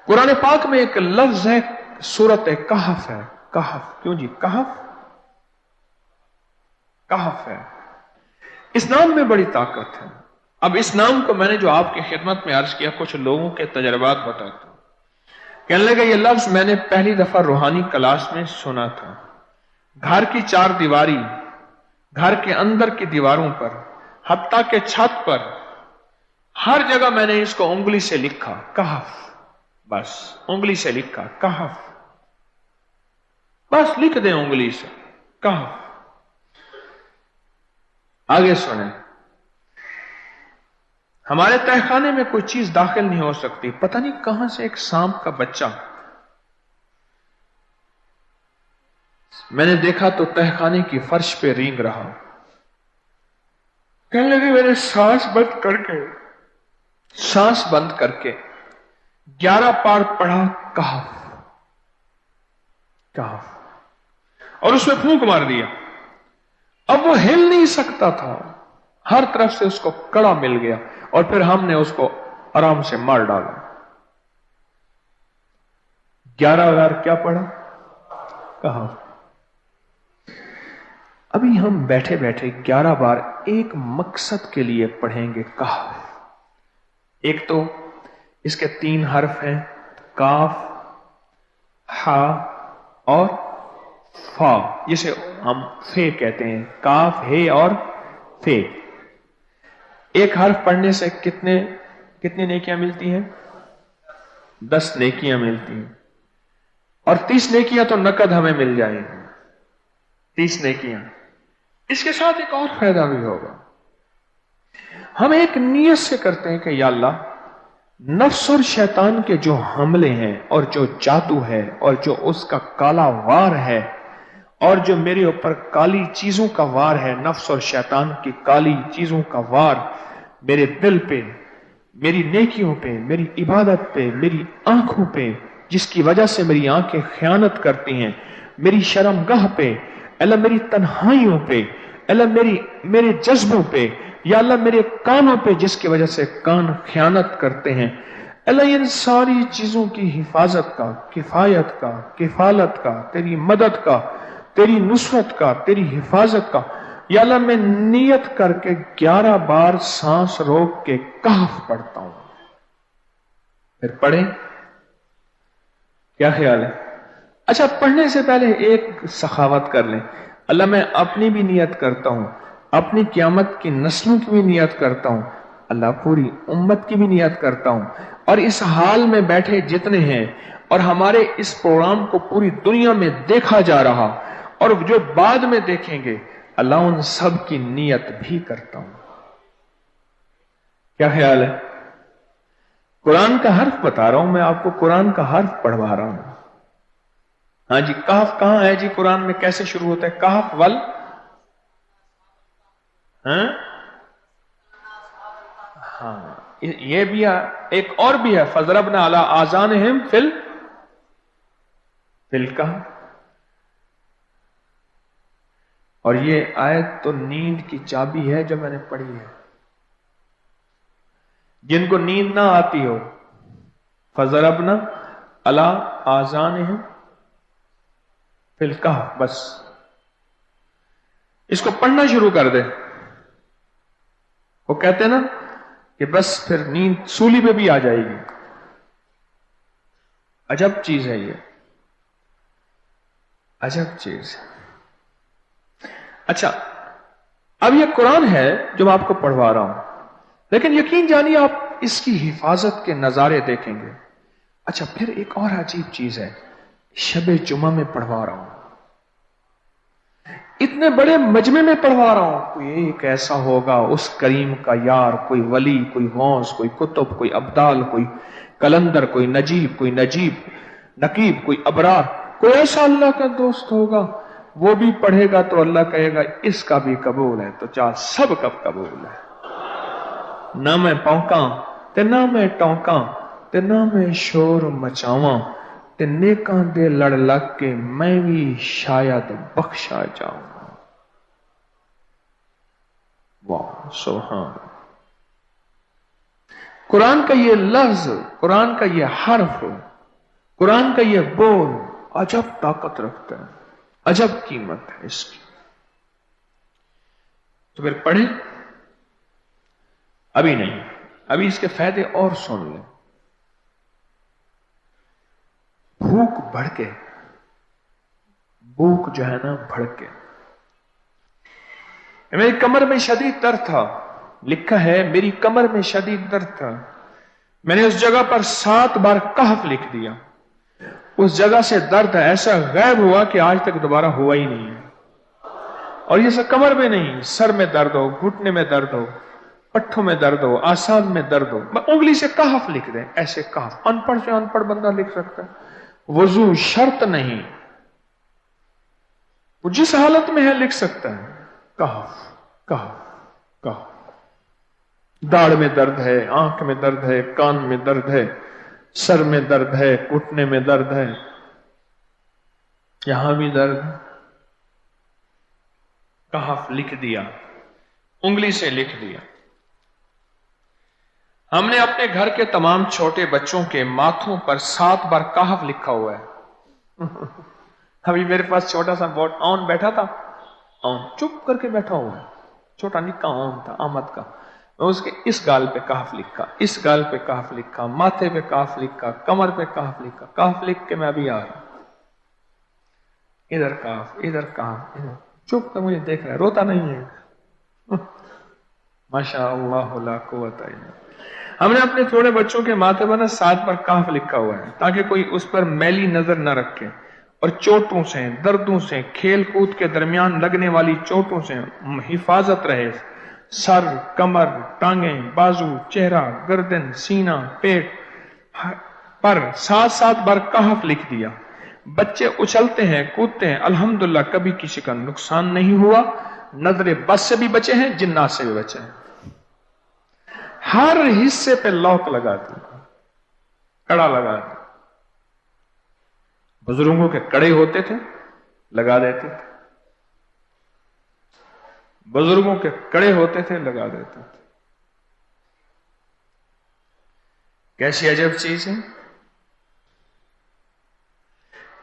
कुरान पाक में एक लफ्ज है, सूरत कहफ है। कहफ, क्यों जी? कहफ, कहफ है। इस नाम में बड़ी ताकत है। अब इस नाम को मैंने जो आपकी खिदमत में अर्ज किया, कुछ लोगों के तजर्बात बताता हूं। कहने लगा ये लफ्ज मैंने पहली दफा रूहानी क्लास में सुना था। घर की चार दीवारी, घर के अंदर की दीवारों पर, हत्ता के छत पर, हर जगह मैंने इसको उंगली से लिखा, कहफ। बस उंगली से लिखा, कहफ। बस लिख दे उंगली से, कहफ। आगे सुने, हमारे तहखाने में कोई चीज दाखिल नहीं हो सकती। पता नहीं कहां से एक सांप का बच्चा मैंने देखा तो तहखाने की फर्श पे रेंग रहा। कहने लगे मैंने सांस बंद करके 11 पार पढ़ा, कहफ कहफ, और उसमें फूंक मार दिया। अब वो हिल नहीं सकता था, हर तरफ से उसको कड़ा मिल गया, और फिर हमने उसको आराम से मार डाला। 11 बार क्या पढ़ा? कहफ। अभी हम बैठे बैठे 11 बार एक मकसद के लिए पढ़ेंगे, कहफ। एक तो इसके 3 हर्फ हैं, काफ, हा और फा, जिसे हम फे कहते हैं। काफ, हे और फे। एक हर्फ पढ़ने से कितनी नेकियां मिलती हैं? 10 नेकियां मिलती हैं, और 30 नेकियां तो नकद हमें मिल जाएंगी। 30 नेकियां। इसके साथ एक और फायदा भी होगा। हम एक नियत से करते हैं कि या अल्लाह, नफ्स और शैतान के जो हमले हैं, और जो जादू है, और जो उसका काला वार है, और जो मेरे ऊपर काली चीजों का वार है, नफ्स और शैतान की काली चीजों का वार मेरे दिल पे, मेरी नेकियों पे, मेरी इबादत पे, मेरी आंखों पे, जिसकी वजह से मेरी आंखें खयानत करती हैं, मेरी शर्मगाह पे, अल्लाह मेरी तन्हाइयों पे, अल्लाह मेरे जज्बों पे, या अल्लाह मेरे कानों पे, जिसकी वजह से कान खयानत करते हैं, अल्लाह इन सारी चीजों की हिफाजत का, किफायत का, किफालत का, तेरी मदद का, तेरी नुसरत का, तेरी हिफाजत का, या अल्लाह मैं नियत करके 11 बार सांस रोक के कहफ पढ़ता हूं। फिर पढ़े, क्या ख्याल है? अच्छा, पढ़ने से पहले एक सखावत कर लें। अल्लाह मैं अपनी भी नियत करता हूं, अपनी क़यामत की नस्लों की भी नियत करता हूं, अल्लाह पूरी उम्मत की भी नियत करता हूं, और इस हाल में बैठे जितने हैं, और हमारे इस प्रोग्राम को पूरी दुनिया में देखा जा रहा, और जो बाद में देखेंगे, अल्लाह उन सब की नियत भी करता हूं। क्या ख्याल है? कुरान का हर्फ बता रहा हूं मैं आपको, कुरान का हर्फ पढ़वा रहा हूं। हाँ जी, कहफ कहां है जी? कुरान में कैसे शुरू होता है? कहफ वल, हाँ, ये भी है। एक और भी है, फजरबना अला आज़ानिहिम फिल कहफ। और ये आयत तो नींद की चाबी है जो मैंने पढ़ी है। जिनको नींद ना आती हो, फजरबना अला आज़ानिहिम फिल कहफ, बस इसको पढ़ना शुरू कर दे। वो कहते हैं ना कि बस फिर नींद सूली पे भी आ जाएगी। अजब चीज है ये, अजब चीज। अच्छा, अब ये कुरान है जो मैं आपको पढ़वा रहा हूं, लेकिन यकीन जानिए आप इसकी हिफाजत के नजारे देखेंगे। अच्छा, फिर एक और अजीब चीज है, शबे जुमा में पढ़वा रहा हूं, इतने बड़े मजमे में पढ़वा रहा हूं। कोई एक ऐसा होगा उस करीम का यार, कोई वली, कोई गौस, कोई कुतुब, कोई अब्दाल, कोई कलंदर, कोई नजीब, नकीब, कोई अबरार, कोई ऐसा अल्लाह का दोस्त होगा, वो भी पढ़ेगा तो अल्लाह कहेगा इसका भी कबूल है। तो चाह सब कब कबूल है। ना मैं पौंका ते ना मैं टौंका ते ना मैं शोर मचावा, ते नेकां दे लड़ लग के मैं भी शायद बख्शा जाऊंगा। वाह सुभान। कुरान का ये लफ्ज, कुरान का ये हर्फ कुरान का यह बोल अजब ताकत रखता है, अजब कीमत है इसकी। तो फिर पढ़े, अभी नहीं, अभी इसके फायदे और सुन लें। भूख भड़के, भूख जो है ना भड़के। मेरी कमर में शदीद दर्द था, लिखा है मेरी कमर में शदीद दर्द था, मैंने उस जगह पर 7 बार कहफ लिख दिया। उस जगह से दर्द ऐसा गायब हुआ कि आज तक दोबारा हुआ ही नहीं है। और ये सब कमर में नहीं, सर में दर्द हो, घुटने में दर्द हो, पट्ठों में दर्द हो, आसान में दर्द हो, उंगली से कहफ लिख दें, ऐसे कहफ। अनपढ़ से अनपढ़ बंदा लिख सकता है। वजू शर्त नहीं, वो जिस हालत में है लिख सकता है। कहफ कहफ कहफ। दाढ़ में दर्द है, आंख में दर्द है, कान में दर्द है, सर में दर्द है, घुटने में दर्द है, यहां भी दर्द है, कहफ लिख दिया, उंगली से लिख दिया। हमने अपने घर के तमाम छोटे बच्चों के माथों पर 7 बार कहफ लिखा हुआ है। अभी मेरे पास छोटा सा बोर्ड ऑन बैठा था, ऑन चुप करके बैठा हुआ है, छोटा निक्का ऑन था आमद का। मैं उसके इस गाल पे कहफ लिखा, इस गाल पे कहफ लिखा, माथे पे कहफ लिखा, कमर पे कहफ लिखा। कहफ लिख के मैं अभी आ रहा, इधर कहफ, इधर कहफ, इधर चुप तो मुझे देख रहा है, रोता नहीं है। माशा अल्लाह ला कुव्वता इल्ला। हमने अपने छोटे बच्चों के माथे पर ना 7 बार कहफ लिखा हुआ है, ताकि कोई उस पर मैली नजर न रखे और चोटों से, दर्दों से, खेल कूद के दरमियान लगने वाली चोटों से हिफाजत रहे। सर, कमर, टांगें, बाजू, चेहरा, गर्दन, सीना, पेट पर 7-7 बार कहफ लिख दिया। बच्चे उछलते हैं, कूदते हैं, अल्हम्दुलिल्लाह कभी किसी का नुकसान नहीं हुआ। नजरे बस से भी बचे हैं, जिन्नात से भी बचे हैं। हर हिस्से पे लॉक लगा दिया, कड़ा लगा दिया। बुजुर्गों के कड़े होते थे, लगा देते थे। बुजुर्गों के कड़े होते थे, लगा देते थे। कैसी अजब चीज है।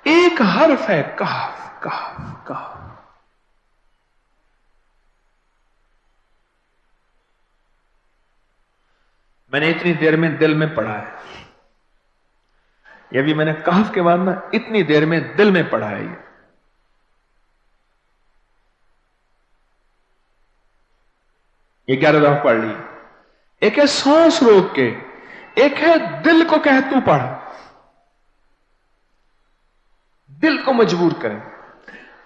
एक हर्फ है कहफ कहफ कहफ। मैंने इतनी देर में दिल में पढ़ा है, ये भी मैंने कहफ के बाद ना इतनी देर में दिल में पढ़ा है। ये 11 दफा पढ़ ली। एक है सांस रोक के, एक है दिल को कह तू पढ़। दिल को मजबूर करें।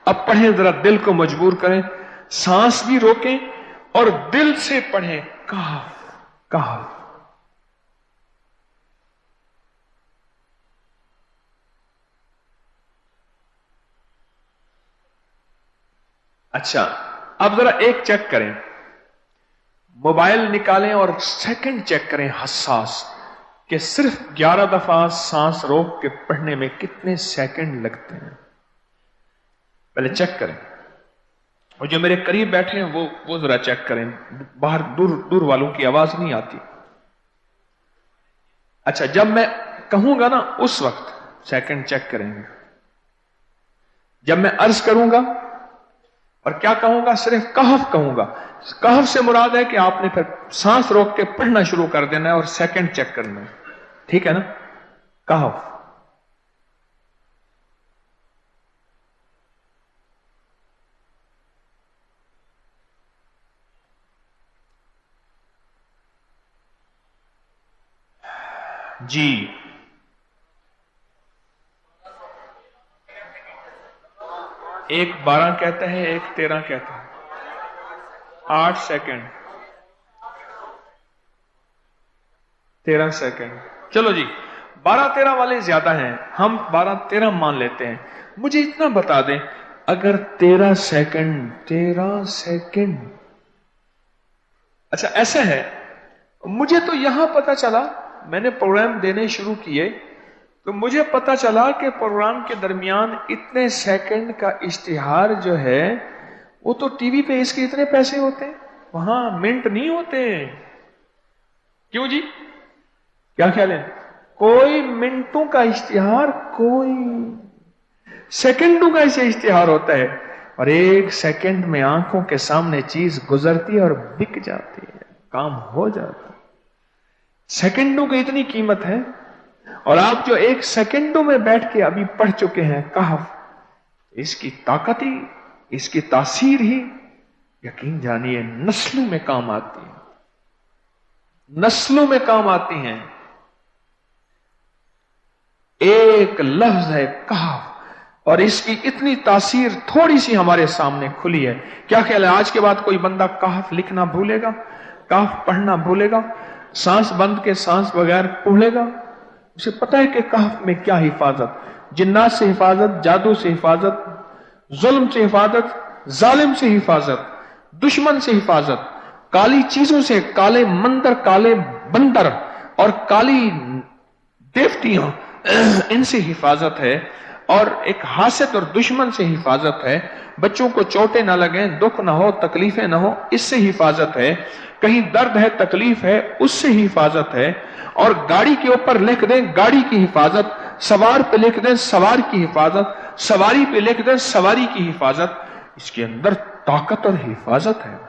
अब पढ़ें, जरा दिल को मजबूर करें, सांस भी रोकें और दिल से पढ़ें। कहफ कहफ। अच्छा, अब जरा एक चेक करें, मोबाइल निकालें और सेकंड चेक करें हसास, कि सिर्फ 11 दफा सांस रोक के पढ़ने में कितने सेकंड लगते हैं। पहले चेक करें। और जो मेरे करीब बैठे हैं वो जरा चेक करें, बाहर दूर दूर वालों की आवाज नहीं आती। अच्छा, जब मैं कहूंगा ना उस वक्त सेकंड चेक करेंगे। जब मैं अर्ज करूंगा और क्या कहूंगा, सिर्फ कहफ कहूंगा। कहफ से मुराद है कि आपने फिर सांस रोक के पढ़ना शुरू कर देना है और सेकंड चेक करना है। ठीक है ना? कहफ। जी, एक 12 कहता है, एक 13 कहता है। 8 सेकंड, 13 सेकंड। चलो जी, 12-13 वाले ज्यादा हैं, हम 12-13 मान लेते हैं। मुझे इतना बता दें, अगर 13 सेकंड, अच्छा ऐसा है, मुझे तो यहां पता चला, मैंने प्रोग्राम देने शुरू किए तो मुझे पता चला कि प्रोग्राम के दरमियान इतने सेकंड का इश्तिहार जो है वो तो टीवी पे इसके इतने पैसे होते हैं, वहां मिनट नहीं होते। क्यों जी, क्या ख्याल है? कोई मिनटों का इश्तिहार, कोई सेकंडों का इसे इश्तिहार होता है, और एक सेकंड में आंखों के सामने चीज गुजरती है और बिक जाती है, काम हो जाता है। सेकंडों की इतनी कीमत है। और आप जो एक सेकंडों में बैठ के अभी पढ़ चुके हैं कहफ, इसकी ताकत ही, इसकी तासीर ही यकीन जानिए नस्लों में काम आती है, नस्लों में काम आती हैं। एक लफ्ज है कहफ, और इसकी इतनी तासीर थोड़ी सी हमारे सामने खुली है। क्या ख्याल है आज के बाद कोई बंदा कहफ लिखना भूलेगा, कहफ पढ़ना भूलेगा, सांस बंद के सांस बगैर पढ़ेगा? उसे पता है कि कहफ में क्या हिफाजत, जिन्नात से हिफाजत, जादू से हिफाजत, जुल्म से हिफाजत, जालिम से हिफाजत, दुश्मन से हिफाजत, काली चीजों से, काले मंदर, काले बंदर और काली देवतियों, इनसे हिफाजत है, और एक हासिद और दुश्मन से हिफाजत है। बच्चों को चोटें ना लगें, दुख ना हो, तकलीफें ना हो, इससे हिफाजत है। कहीं दर्द है, तकलीफ है, उससे हिफाजत है। और गाड़ी के ऊपर लिख दें गाड़ी की हिफाजत, सवार पे लिख दें सवार की हिफाजत, सवारी पे लिख दें सवारी की हिफाजत। इसके अंदर ताकत और हिफाजत है।